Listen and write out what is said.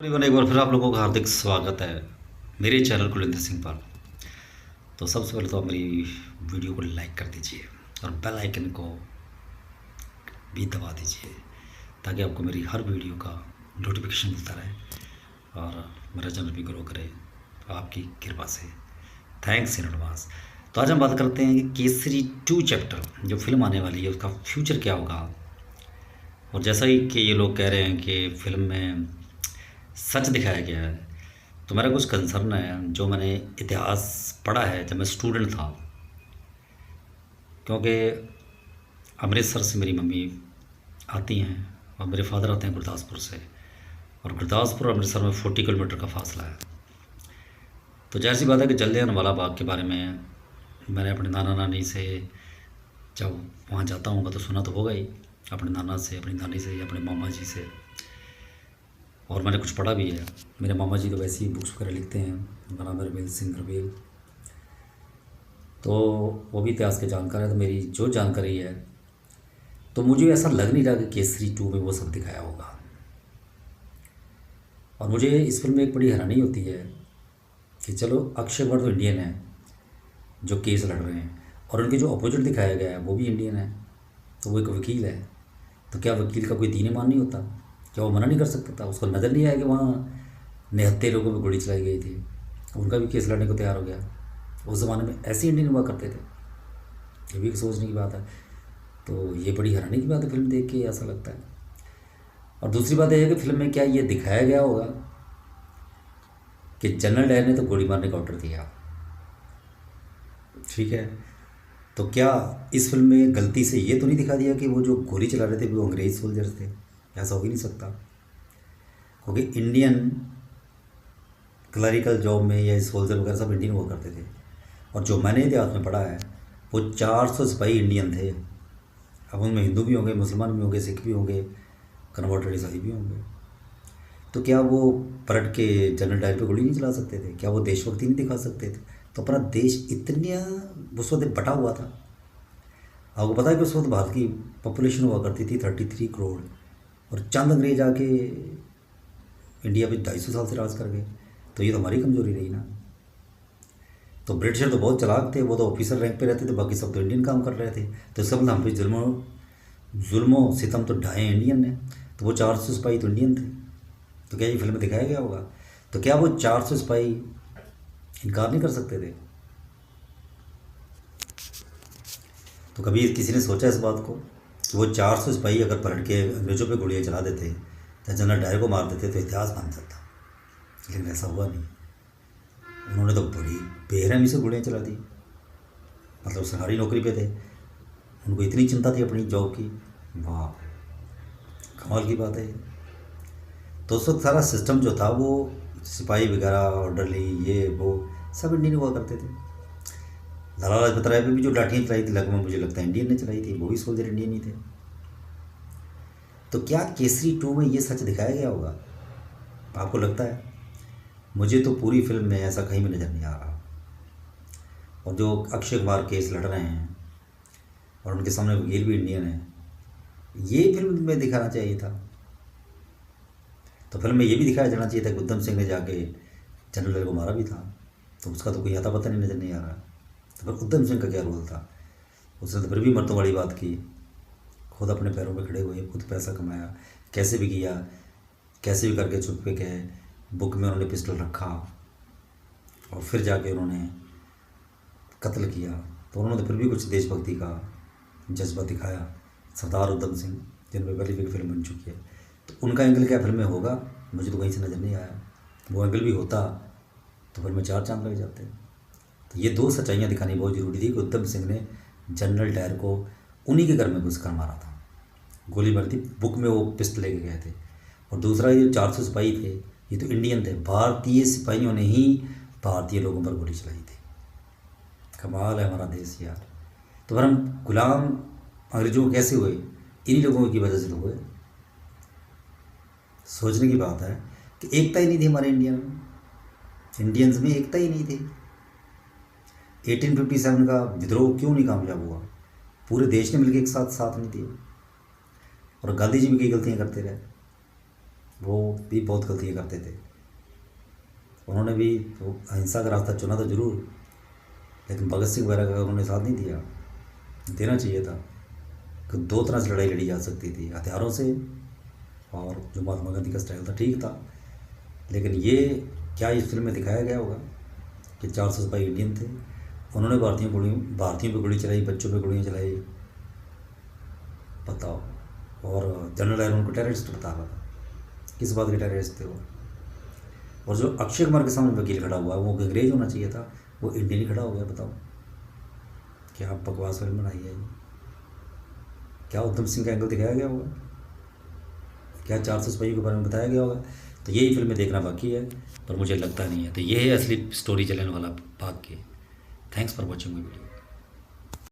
Everyone, एक बार फिर आप लोगों का हार्दिक स्वागत है मेरे चैनल कुलविंदर सिंह पर। तो सबसे पहले तो आप मेरी वीडियो को लाइक कर दीजिए और बेल आइकन को भी दबा दीजिए ताकि आपको मेरी हर वीडियो का नोटिफिकेशन मिलता रहे और मेरा चैनल भी ग्रो करे आपकी कृपा से। Thanks in advance. तो आज हम बात करते हैं कि केसरी 2 चैप्टर जो फिल्म आने वाली है उसका फ्यूचर क्या होगा। और जैसा ही कि ये लोग कह रहे हैं कि फिल्म में सच दिखाया गया है, तो मेरा कुछ कंसर्न है जो मैंने इतिहास पढ़ा है जब मैं स्टूडेंट था। क्योंकि अमृतसर से मेरी मम्मी आती हैं और मेरे फादर आते हैं गुरदासपुर से, और गुरदासपुर और अमृतसर में 40 किलोमीटर का फासला है। तो जाहिर सी बात है कि जलियांवाला बाग के बारे में मैंने अपने नाना नानी से, जब वहाँ जाता हूँ तो सुना तो होगा ही, अपने नाना से, अपनी नानी से या अपने मामा जी से, और मैंने कुछ पढ़ा भी है। मेरे मामा जी तो वैसे ही बुक्स वगैरह लिखते हैं, बराबर बेल सिंगर बेल, तो वो भी इतिहास के जानकार है। तो मेरी जो जानकारी है, तो मुझे ऐसा लग नहीं रहा कि केसरी 2 में वो सब दिखाया होगा। और मुझे इस फिल्म में एक बड़ी हैरानी होती है कि चलो अक्षय कुमार तो इंडियन है जो केस लड़ रहे हैं, और उनके जो अपोजिट दिखाया गया है वो भी इंडियन है, तो वो एक वकील है। तो क्या वकील का कोई दीन ईमान नहीं होता? क्या वो मना नहीं कर सकता था? उसको नज़र नहीं आया कि वहाँ निहत्थे लोगों पर गोली चलाई गई थी, उनका भी केस लड़ने को तैयार हो गया। उस ज़माने में ऐसे इंडियन हुआ करते थे, ये भी एक सोचने की बात है। तो ये बड़ी हैरानी की बात है, फिल्म देख के ऐसा लगता है। और दूसरी बात यह है कि फिल्म में क्या ये दिखाया गया होगा कि जनरल डायर ने तो गोली मारने का ऑर्डर दिया, ठीक है, तो क्या इस फिल्म में गलती से ये तो नहीं दिखा दिया कि वो जो गोली चला रहे थे वो अंग्रेज़ सोल्जर्स थे? ऐसा हो ही नहीं सकता, क्योंकि इंडियन क्लरिकल जॉब में या सोल्जर वगैरह सब इंडियन हुआ करते थे। और जो मैंने इतिहास में पढ़ा है वो 400 सिपाही इंडियन थे। अब उनमें हिंदू भी होंगे, मुसलमान भी होंगे, सिख भी होंगे, कन्वर्टेड ईसाई भी होंगे। तो क्या वो पलट के जनरल डायर पे गोली नहीं चला सकते थे? क्या वो देशभक्ति नहीं दिखा सकते थे? तो अपना देश इतना उस वक्त बटा हुआ था। आपको पता है कि उस वक्त भारत की पॉपुलेशन हुआ करती थी 33 करोड़, और चंद अंग्रेज आके इंडिया पे 250 साल से राज कर गए। तो ये तो हमारी कमजोरी रही ना। तो ब्रिटिशर तो बहुत चालाक थे, वो तो ऑफिसर रैंक पे रहते थे, बाकी सब तो इंडियन काम कर रहे थे। तो सब हम पे जुल्मो सितम तो ढाए इंडियन ने, तो वो 400 सिपाही तो इंडियन थे। तो क्या ये फिल्म में दिखाया गया होगा? तो क्या वो 400 सिपाही इनकार नहीं कर सकते थे? तो कभी किसी ने सोचा इस बात को कि वो 400 सिपाही अगर पलट के अंग्रेज़ों पे गोलियाँ चला देते या जनरल डायर को मार देते तो इतिहास बन जाता? लेकिन ऐसा हुआ नहीं। उन्होंने तो बड़ी बेरहमी से गोलियाँ चला दी। मतलब सरकारी नौकरी पे थे, उनको इतनी चिंता थी अपनी जॉब की। वाह, कमाल की बात है। तो उस वक्त सारा सिस्टम जो था वो सिपाही वगैरह, ऑर्डरली, ये वो सब इंडियन हुआ करते थे। लाला लाजपत राय पे भी जो लाठियाँ चलाई थी लगभग मुझे लगता है इंडियन ने चलाई थी, वो भी सोल्जर इंडियन ही थे। तो क्या केसरी 2 में ये सच दिखाया गया होगा? आपको लगता है? मुझे तो पूरी फिल्म में ऐसा कहीं भी नज़र नहीं आ रहा। और जो अक्षय कुमार केस लड़ रहे हैं और उनके सामने वकील भी इंडियन है, ये फिल्म में दिखाना चाहिए था। तो फिल्म में ये भी दिखाया जाना चाहिए था कि उधम सिंह ने जाके जनरल डायर को मारा भी था, तो उसका तो कोई आता पता नहीं, नज़र नहीं आ रहा। तो फिर उधम सिंह का क्या रोल था? उसने तो फिर भी मर्दों वाली बात की, खुद अपने पैरों पे खड़े हुए, खुद पैसा कमाया, कैसे भी किया, कैसे भी करके चुप पे गए, बुक में उन्होंने पिस्टल रखा और फिर जाके उन्होंने कत्ल किया। तो उन्होंने तो फिर भी कुछ देशभक्ति का जज्बा दिखाया। सरदार उधम सिंह, जिन पर पहले भी फिल्म बन चुकी है, तो उनका एंगल क्या फिल्म में होगा? मुझे तो कहीं से नज़र नहीं आया। वो एंगल भी होता तो फिर में 4 चांद लग जाते। तो ये 2 सच्चाइयाँ दिखानी बहुत ज़रूरी थी कि उधम सिंह ने जनरल डायर को उन्हीं के घर में घुस कर मारा था, गोली मारी थी, बुक में वो पिस्टल लेके गए थे। और दूसरा, ये 400 सिपाही थे, ये तो इंडियन थे, भारतीय सिपाहियों ने ही भारतीय लोगों पर गोली चलाई थी। कमाल है हमारा देश यार। तो फिर हम गुलाम अंग्रेजों को कैसे हुए? इन्हीं लोगों की वजह से तो हुए। सोचने की बात है कि एकता ही नहीं थी हमारे इंडियंस में एकता ही नहीं थी। 1857 का विद्रोह क्यों नहीं कामयाब हुआ? पूरे देश ने मिलकर एक साथ साथ नहीं दिया, और गांधी जी भी कई गलतियां करते रहे। वो भी बहुत गलतियाँ करते थे। उन्होंने भी तो अहिंसा का रास्ता चुना था ज़रूर, लेकिन भगत सिंह वगैरह का उन्होंने साथ नहीं दिया। देना चाहिए था कि दो तरह से लड़ाई लड़ी जा सकती थी, हथियारों से, और जो महात्मा गांधी का स्टाइल था ठीक था। लेकिन ये क्या इस फिल्म में दिखाया गया होगा कि 400 सिपाही इंडियन थे, उन्होंने भारतीयों पे गोली चलाई, बच्चों पे गोलियाँ चलाई, बताओ। और जनरल डायर उनको टेररिस्ट बता रहा था, किस बात के टेररिस्ट थे वो। और जो अक्षय कुमार के सामने वकील खड़ा हुआ है वो अंग्रेज होना चाहिए था, वो इंडियन ही खड़ा हो गया। बताओ क्या बकवास फिल्म बनाई है ये। क्या उधम सिंह का एंगल दिखाया गया होगा, क्या 400 सिपाहियों के बारे में बताया गया होगा। तो यही फिल्में देखना बाकी है, पर मुझे लगता नहीं है। तो ये है असली स्टोरी चलने वाला भाग के। Thanks for watching my video.